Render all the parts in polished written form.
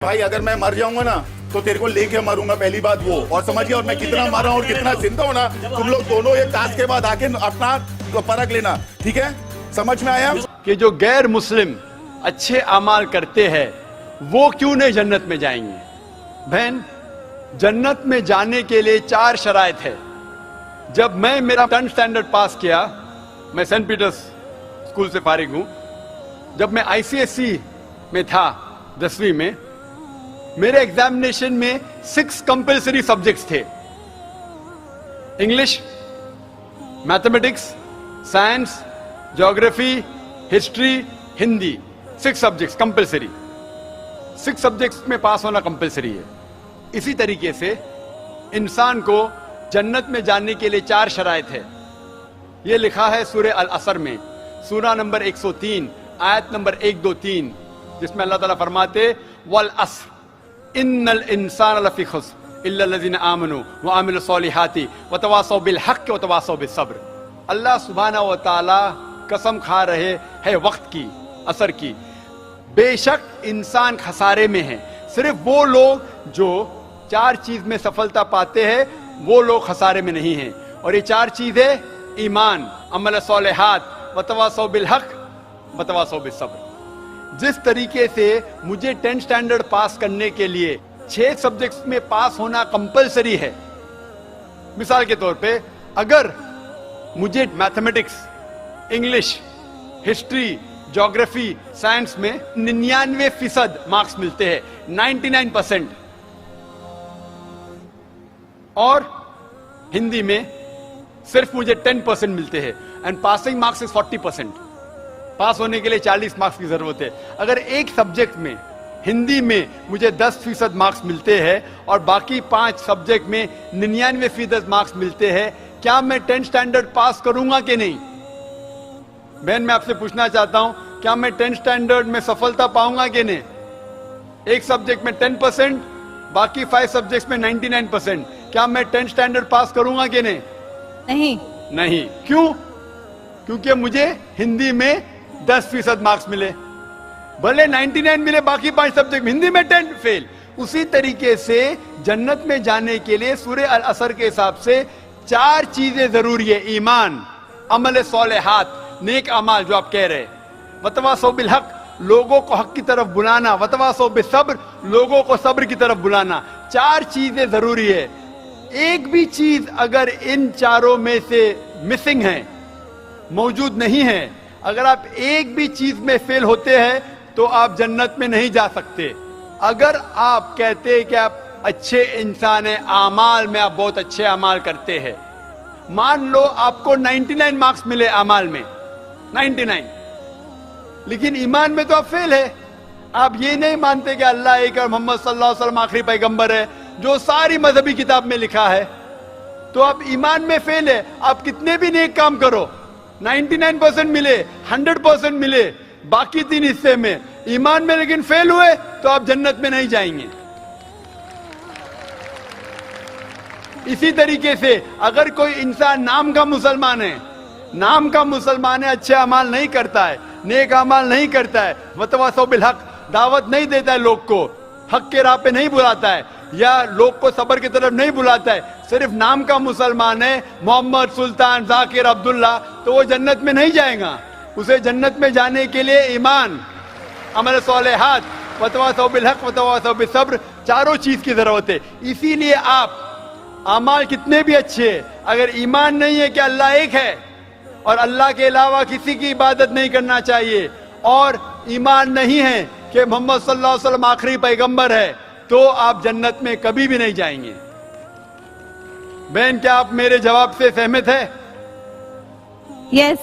भाई अगर मैं मर जाऊंगा ना तो तेरे को लेके मरूंगा, पहली बात वो। और समझिए, और मैं कितना मारा और कितना जिंदा हूं ना, तुम लोग दोनों एक टास्क के बाद आके अपना परख लेना, ठीक है? समझ में आया? कि जो गैर मुस्लिम अच्छे अमाल करते हैं वो क्यों नहीं जन्नत में जाएंगे? बहन, जन्नत में जाने के लिए 4 शराइत है। जब मैं मेरा 10th स्टैंडर्ड पास किया, मैं सेंट पीटर्स स्कूल से फारिग हूं। जब मैं ICSE में था 10वीं में, मेरे एग्जामिनेशन में 6 कंपल्सरी सब्जेक्ट्स थे। English, mathematics, science, geography, history, Hindi, 6 subjects compulsory. 6 subjects में पास होना कंपल्सरी है। इसी तरीके से इंसान को जन्नत में जाने के लिए 4 शराइत है। यह लिखा है सूरह अल असर में, सूरा नंबर 103, आयत नंबर 1, 2, 3, जिसमें अल्लाह ताला फरमाते वल अस्र इन्नल इंसान लफी खुस्र इल्ला लज़ीना आमनू व अमिलुस सॉलिहाति व तवासौ बिल हक़्क़ि व तवासौ बिस सब्र। अल्लाह सुब्हानहू व तआला कसम खा रहे हैं वक्त की, असर की। बेशक इंसान खसारे में है। सिर्फ वो लोग जो 4 चीज में सफलता पाते हैं वो लोग खसारे में नहीं हैं। और ये 4 चीजें ईमान, अमल सॉलिहात व तवासौ बिल हक़्क़ व तवासौ बिस सब्र। जिस तरीके से मुझे 10th स्टैंडर्ड पास करने के लिए 6 सब्जेक्ट्स में पास होना कंपलसरी है। मिसाल के तौर पे अगर मुझे mathematics, English, history, geography, science में 99% मार्क्स मिलते हैं, 99%, और हिंदी में सिर्फ मुझे 10% मिलते हैं, एंड पासिंग मार्क्स इज 40%। पास होने के लिए 40 मार्क्स की जरूरत है। अगर एक सब्जेक्ट में, हिंदी में, मुझे 10% मार्क्स मिलते हैं और बाकी 5 सब्जेक्ट में 99% मार्क्स मिलते हैं, क्या मैं 10th स्टैंडर्ड पास करूंगा कि नहीं? बहन, मैं आपसे पूछना चाहता हूं, क्या मैं 10th स्टैंडर्ड में सफलता पाऊंगा कि नहीं? एक सब्जेक्ट में 10%, बाकी 5 सब्जेक्ट्स में 99%, क्या मैं 10th स्टैंडर्ड पास करूंगा कि नहीं? नहीं। क्यों? क्योंकि मुझे हिंदी में 10% मार्क्स मिले, भले 99 मिले बाकी 5 सब्जेक्ट में, हिंदी में 10 फेल। उसी तरीके से जन्नत में जाने के लिए सूरह अल असर के हिसाब से 4 चीजें जरूरी है। ईमान, अमल सॉलिहात, नेक अमाल जो आप कह रहे, वतवासौ बिल हक, लोगों को हक की तरफ बुलाना, वतवासौ बिस्सब्र, लोगों को सब्र की तरफ बुलाना। 4 चीजें जरूरी है। एक भी चीज अगर इन चारों में से मिसिंग है, मौजूद नहीं है, अगर आप एक भी चीज में फेल होते हैं तो आप जन्नत में नहीं जा सकते। अगर आप कहते हैं कि आप अच्छे इंसान हैं, आमाल में आप बहुत अच्छे अमाल करते हैं, मान लो आपको 99 मार्क्स मिले अमाल में, 99, लेकिन ईमान में तो आप फेल है। आप ये नहीं मानते कि अल्लाह एक और मोहम्मद सल्लल्लाहु अलैहि वसल्लम आखिरी पैगंबर है, जो सारी मजहबी किताब में लिखा है, तो आप ईमान में फेल है। आप कितने भी नेक काम करो, 99% मिले, 100% मिले, बाकी 3 हिस्से में ईमान में लेकिन फेल हुए, तो आप जन्नत में नहीं जाएंगे। इसी तरीके से अगर कोई इंसान नाम का मुसलमान है, अच्छे अमाल नहीं करता है, नेक अमाल नहीं करता है, वतवासौ बिल हक, दावत नहीं देता है, लोग को हक के राह पे नहीं बुलाता है, या लोग को सबर की तरफ नहीं बुलाता है, सिर्फ नाम का मुसलमान है, मोहम्मद, सुल्तान, जाकिर, अब्दुल्ला, तो वो जन्नत में नहीं जाएगा। उसे जन्नत में जाने के लिए ईमान, अमल सॉलिहात, वतवासौ बिल हक, वतवासौ बिस सब्र, 4 चीज की जरूरत है। इसीलिए आप अमाल कितने भी अच्छे, अगर ईमान नहीं है कि अल्लाह एक है और अल्लाह के अलावा किसी की इबादत नहीं करना चाहिए, और ईमान नहीं है कि मोहम्मद सल्लल्लाहु अलैहि वसल्लम आखिरी पैगंबर है, तो आप जन्नत में कभी भी नहीं जाएंगे। बहन, क्या आप मेरे जवाब से सहमत है? Yes.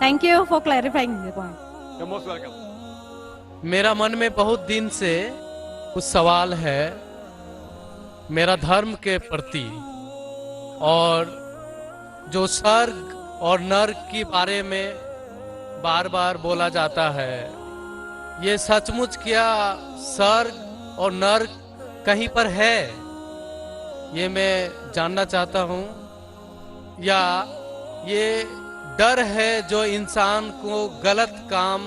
Thank you for clarifying the point. You're most welcome. मेरा मन में बहुत दिन से कुछ सवाल है मेरा धर्म के प्रति, और जो स्वर्ग और नर्क के बारे में बार बार बोला जाता है, ये सचमुच क्या स्वर्ग और नर्क कहीं पर है? ये मैं जानना चाहता हूँ, या ये डर है जो इंसान को गलत काम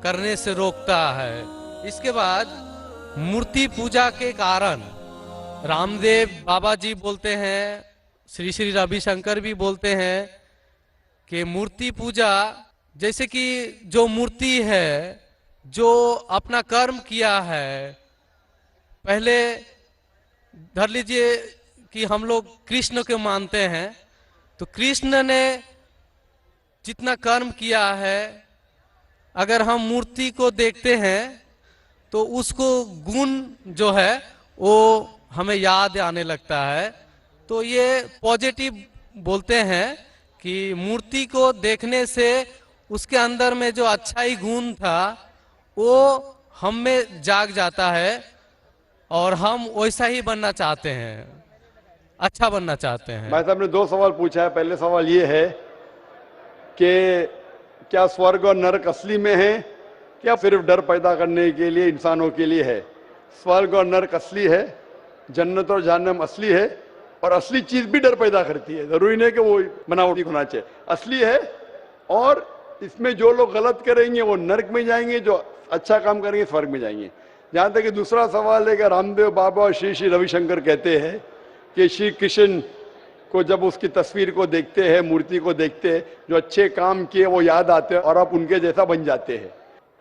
करने से रोकता है। इसके बाद मूर्ति पूजा के कारण रामदेव बाबा जी बोलते हैं, श्री श्री रविशंकर भी बोलते हैं कि मूर्ति पूजा जैसे कि जो मूर्ति है, जो अपना कर्म किया है, पहले धर लीजिए कि हम लोग कृष्ण को मानते हैं, तो कृष्ण ने जितना कर्म किया है, अगर हम मूर्ति को देखते हैं तो उसको गुण जो है वो हमें याद आने लगता है। तो ये पॉजिटिव बोलते हैं कि मूर्ति को देखने से उसके अंदर में जो अच्छाई गुण था वो हम में जाग जाता है और हम वैसा ही बनना चाहते हैं, अच्छा बनना चाहते हैं। भाई साहब ने 2 सवाल पूछा है। पहले सवाल ये है कि क्या स्वर्ग और नरक असली में है, क्या सिर्फ डर पैदा करने के लिए इंसानों के लिए है? स्वर्ग और नरक असली है, जन्नत और जहन्नम असली है, और असली चीज भी डर पैदा करती है। जरूरी नहीं कि वो बनावटी होना चाहिए, असली है। और इसमें जो लोग गलत करेंगे वो नरक में जाएंगे, जो अच्छा काम करेंगे स्वर्ग में जाएंगे। जहां तक कि दूसरा सवाल है कि रामदेव बाबा और श्री श्री रविशंकर कहते हैं कि श्री कृष्ण को जब उसकी तस्वीर को देखते हैं, मूर्ति को देखते हैं, जो अच्छे काम किए वो याद आते हैं और आप उनके जैसा बन जाते हैं।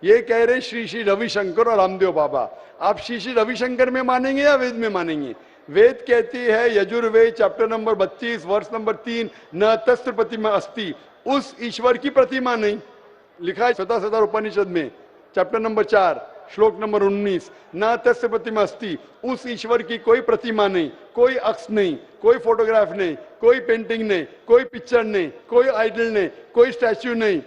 ये कह रहे श्री श्री रविशंकर और रामदेव बाबा। आप श्री श्री रविशंकर में मानेंगे या वेद में मानेंगे? वेद कहती है, यजुर्वेद चैप्टर नंबर 32 वर्ष नंबर 3, न तस्त्र प्रतिमा अस्ति, उस ईश्वर की प्रतिमा नहीं। लिखा है शतशतर उपनिषद में चैप्टर नंबर 4 श्लोक नंबर 19, न तस्य प्रतिमा अस्ति, उस ईश्वर की कोई प्रतिमा नहीं, कोई अक्ष नहीं, कोई फोटोग्राफ नहीं, कोई पेंटिंग नहीं, कोई पिक्चर नहीं, कोई आइडल नहीं, कोई स्टैच्यू नहीं।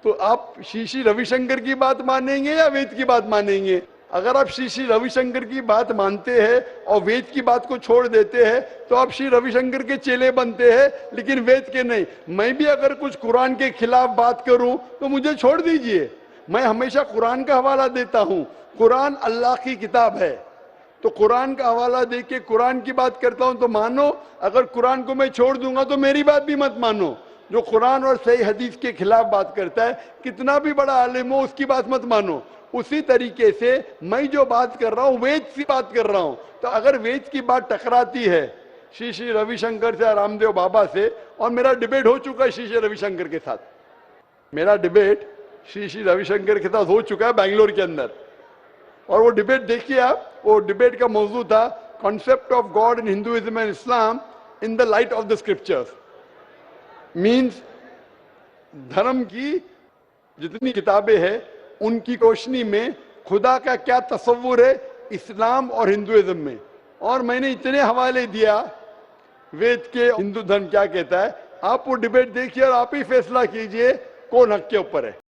तो आप श्री श्री रविशंकर की बात मानेंगे या वेद की बात मानेंगे? अगर आप श्री श्री रविशंकर की बात मानते हैं और वेद की बात को छोड़ देते हैं तो आप श्री रविशंकर के चेले बनते हैं, लेकिन वेद के नहीं। मैं भी अगर कुछ कुरान के खिलाफ बात करूं तो मुझे छोड़ दीजिए। मैं हमेशा कुरान का हवाला देता हूं। कुरान अल्लाह की किताब है, तो कुरान का हवाला देके कुरान की बात करता हूं तो मानो। अगर कुरान को मैं छोड़ दूंगा तो मेरी बात भी मत मानो। जो कुरान और सही हदीस के खिलाफ बात करता है, कितना भी बड़ा आलिम हो, उसकी बात मत मानो। उसी तरीके से मैं जो बात कर रहा हूं वेद की बात कर रहा हूं। तो अगर वेद की बात टकराती है श्री श्री रविशंकर से, रामदेव बाबा से, और मेरा डिबेट हो चुका है श्री श्री रविशंकर के साथ, मेरा डिबेट श्री श्री रविशंकर के साथ हो चुका है बैंगलोर के अंदर। और वो डिबेट देखिए आप, वो डिबेट का मौजू था concept of God in Hinduism and Islam in the light of the scriptures. Means धर्म की जितनी किताबें हैं उनकी रोशनी में खुदा का क्या तस्वुर है इस्लाम और हिंदुइज्म में। और मैंने इतने हवाले दिया वेद के, हिंदू धर्म क्या कहता है। आप वो डिबेट देखिए और आप ही फैसला कीजिए कौन हक के ऊपर है।